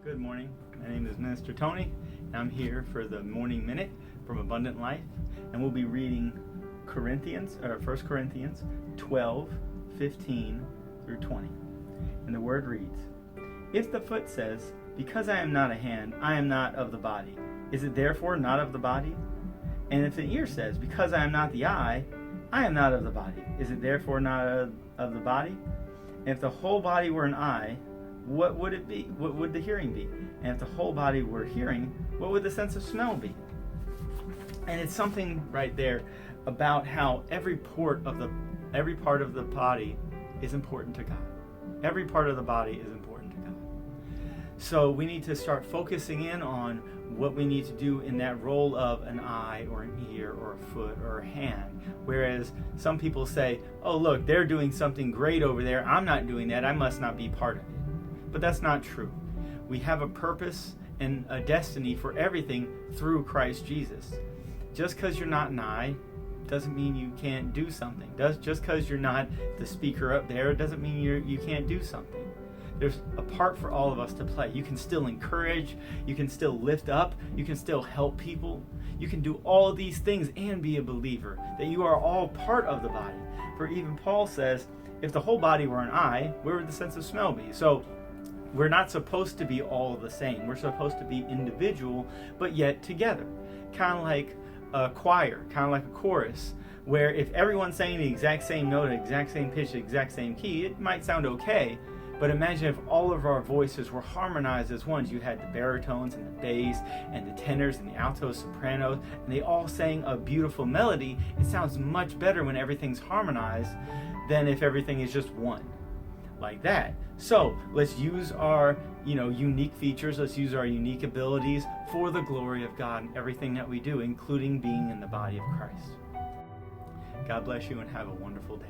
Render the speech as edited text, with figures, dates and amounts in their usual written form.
Good morning. My name is Minister Tony, and I'm here for the Morning Minute from Abundant Life, and we'll be reading 1 Corinthians 12:15 through 20. And the word reads, "If the foot says, 'Because I am not a hand, I am not of the body,' is it therefore not of the body? And if the ear says, 'Because I am not the eye, I am not of the body,' is it therefore not of the body? And if the whole body were an eye, what would it be? What would the hearing be? And if the whole body were hearing, what would the sense of smell be?" And it's something right there about how every part of the body is important to God. Every part of the body is important to God. So we need to start focusing in on what we need to do in that role of an eye or an ear or a foot or a hand. Whereas some people say, "Oh, look, they're doing something great over there. I'm not doing that. I must not be part of it." But that's not true. We have a purpose and a destiny for everything through Christ Jesus. Just because you're not an eye doesn't mean you can't do something. Just because you're not the speaker up there doesn't mean you can't do something. There's a part for all of us to play. You can still encourage, you can still lift up, you can still help people. You can do all of these things and be a believer, that you are all part of the body. For even Paul says, if the whole body were an eye, where would the sense of smell be? So we're not supposed to be all the same. We're supposed to be individual, but yet together. Kind of like a choir, kind of like a chorus, where if everyone's saying the exact same note, the exact same pitch, the exact same key, it might sound okay. But imagine if all of our voices were harmonized as one. You had the baritones and the bass and the tenors and the altos, sopranos, and they all sang a beautiful melody. It sounds much better when everything's harmonized than if everything is just one. Like that. So let's use our unique features, let's use our unique abilities for the glory of God in everything that we do, including being in the body of Christ. God bless you and have a wonderful day.